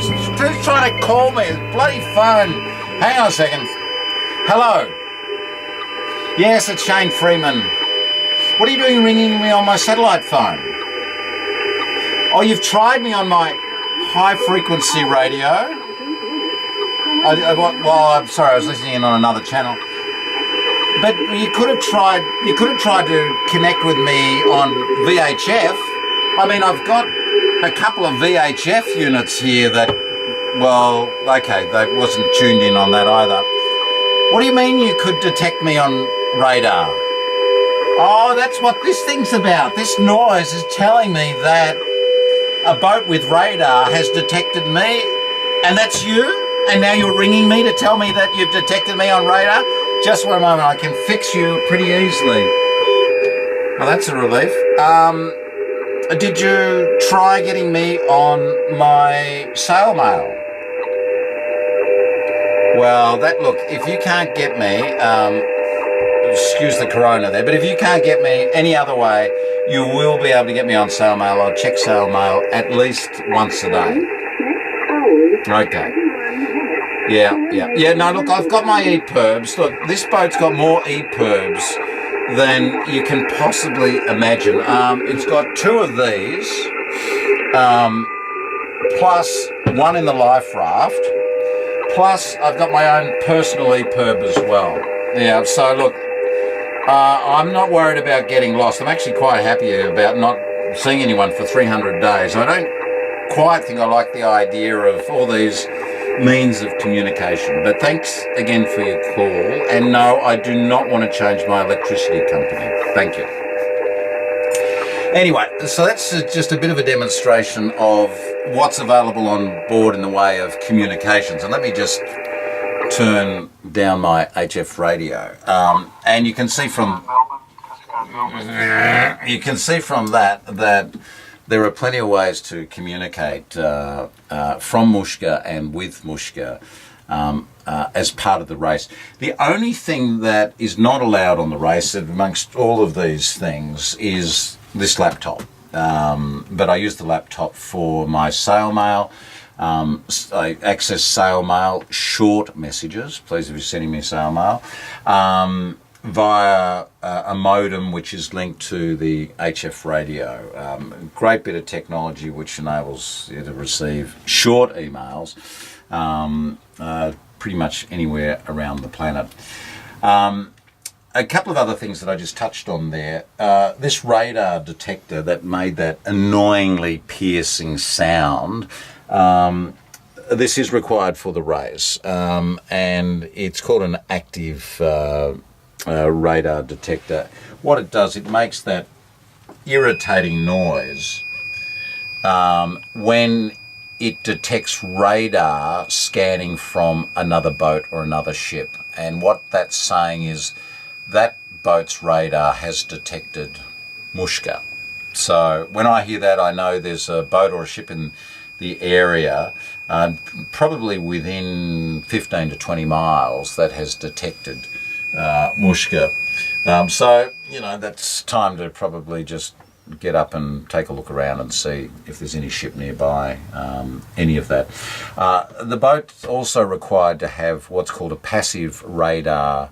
Who's trying to call me? Bloody phone. Hang on a second. Hello. Yes, it's Shane Freeman. What are you doing ringing me on my satellite phone? Oh, you've tried me on my high-frequency radio? I'm sorry, I was listening in on another channel. But you could have tried to connect with me on VHF. I mean, I've got a couple of VHF units here that, well, okay, they wasn't tuned in on that either. What do you mean you could detect me on radar? Oh, that's what this thing's about. This noise is telling me that a boat with radar has detected me, and that's you? And now you're ringing me to tell me that you've detected me on radar? Just one moment, I can fix you pretty easily. Well, that's a relief. Did you try getting me on my sail mail? Well, look, if you can't get me, excuse the corona there, but if you can't get me any other way, you will be able to get me on sail mail. I'll check sail mail at least once a day. Okay. Yeah, no, look, I've got my EPIRBs. Look, this boat's got more EPIRBs than you can possibly imagine. It's got 2 of these, plus one in the life raft, plus I've got my own personal EPIRB as well. Yeah, so look, I'm not worried about getting lost. I'm actually quite happy about not seeing anyone for 300 days. I don't quite think I like the idea of all these means of communication. But thanks again for your call. And no, I do not want to change my electricity company. Thank you. Anyway, so that's just a bit of a demonstration of what's available on board in the way of communications. And let me just turn down my HF radio. And you can see from that there are plenty of ways to communicate from Mushka and with Mushka as part of the race. The only thing that is not allowed on the race, amongst all of these things, is this laptop. But I use the laptop for my sail mail. I access sail mail, short messages, please if you're sending me sail mail, via a modem which is linked to the HF radio. Great bit of technology which enables you to receive short emails pretty much anywhere around the planet. A couple of other things that I just touched on there. This radar detector that made that annoyingly piercing sound, this is required for the race, and it's called an active radar detector. What it does, it makes that irritating noise when it detects radar scanning from another boat or another ship. And what that's saying is that boat's radar has detected Mushka. So when I hear that, I know there's a boat or a ship in the area, probably within 15 to 20 miles, that has detected Mushka. So, you know, that's time to probably just get up and take a look around and see if there's any ship nearby, any of that. The boat's also required to have what's called a passive radar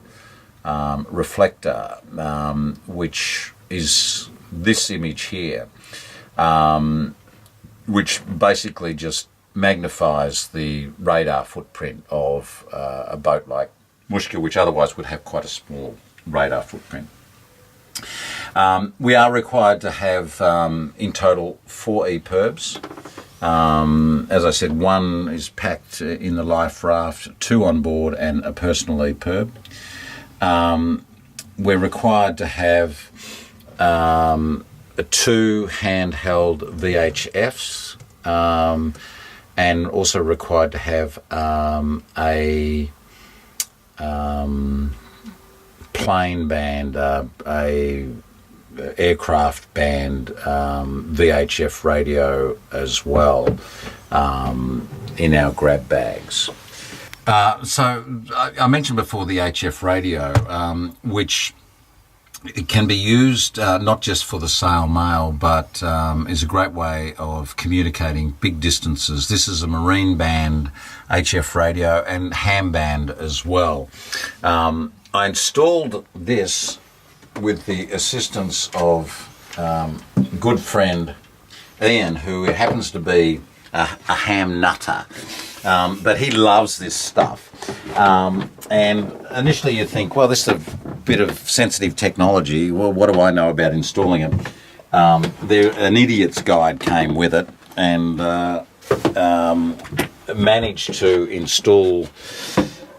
reflector, which is this image here, which basically just magnifies the radar footprint of a boat like Mushka, which otherwise would have quite a small radar footprint. We are required to have, in total, 4 EPIRBs. As I said, 1 is packed in the life raft, 2 on board, and a personal EPIRB. We're required to have 2 handheld VHFs, and also required to have a plane band, a aircraft band VHF radio as well in our grab bags. So I mentioned before the HF radio, which It can be used not just for the Sale Mail, but is a great way of communicating big distances. This is a marine band HF radio and ham band as well. I installed this with the assistance of good friend Ian, who happens to be a ham nutter, but he loves this stuff. And initially you think, well, this is a bit of sensitive technology. Well, what do I know about installing it? An idiot's guide came with it, and managed to install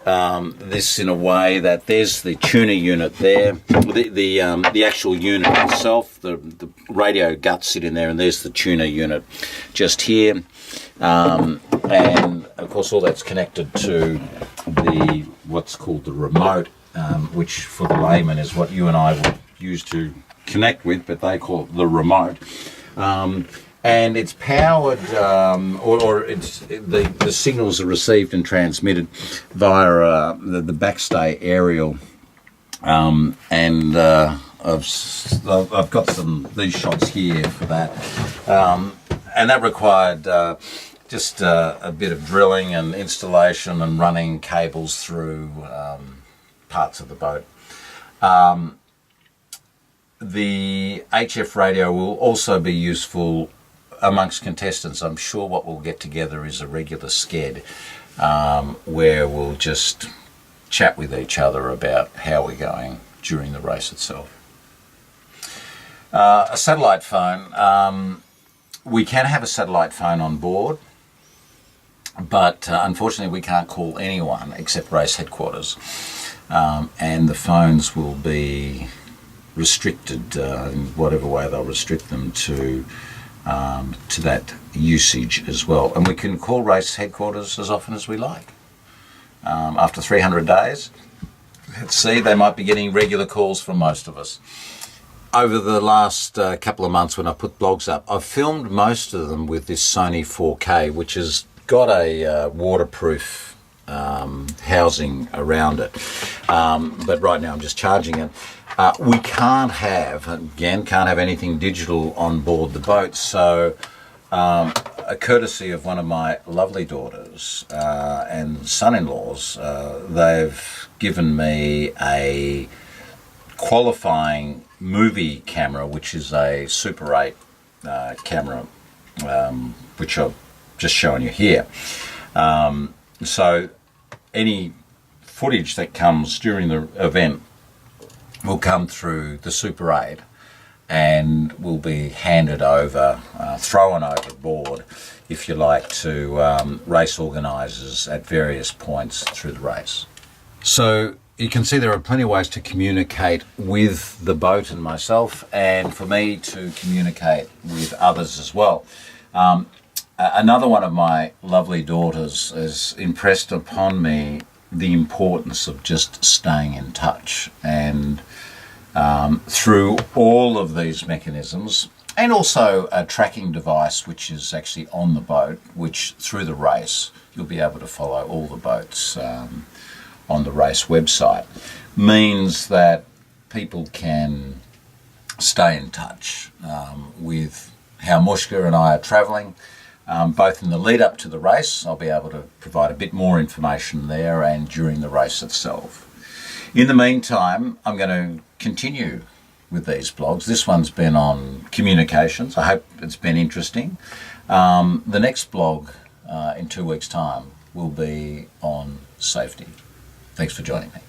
this in a way that there's the tuner unit there, the actual unit itself, the radio guts sit in there, and there's the tuner unit just here, and of course all that's connected to what's called the remote, which for the layman is what you and I would use to connect with, but they call it the remote. And it's powered, or it's the signals are received and transmitted via the backstay aerial, and I've got these shots here for that, and that required just a bit of drilling and installation and running cables through parts of the boat. The HF radio will also be useful amongst contestants. I'm sure what we'll get together is a regular sked where we'll just chat with each other about how we're going during the race itself. A satellite phone. We can have a satellite phone on board, but unfortunately we can't call anyone except race headquarters, and the phones will be restricted in whatever way they'll restrict them to that usage as well. And we can call race headquarters as often as we like. After 300 days, let's see, they might be getting regular calls from most of us. Over the last couple of months when I put blogs up, I've filmed most of them with this Sony 4K, which has got a waterproof housing around it. But right now I'm just charging it. We can't have anything digital on board the boat, so a courtesy of one of my lovely daughters and son-in-laws, they've given me a qualifying movie camera, which is a Super 8 camera, which I've just shown you here. So any footage that comes during the event will come through the Super 8 and will be handed over, thrown overboard, if you like, to race organisers at various points through the race. So you can see there are plenty of ways to communicate with the boat and myself, and for me to communicate with others as well. Another one of my lovely daughters has impressed upon me the importance of just staying in touch, and through all of these mechanisms, and also a tracking device which is actually on the boat, which through the race you'll be able to follow all the boats on the race website, means that people can stay in touch with how Mushka and I are travelling. Both in the lead up to the race, I'll be able to provide a bit more information there, and during the race itself. In the meantime, I'm going to continue with these blogs. This one's been on communications. I hope it's been interesting. The next blog in 2 weeks' time will be on safety. Thanks for joining me.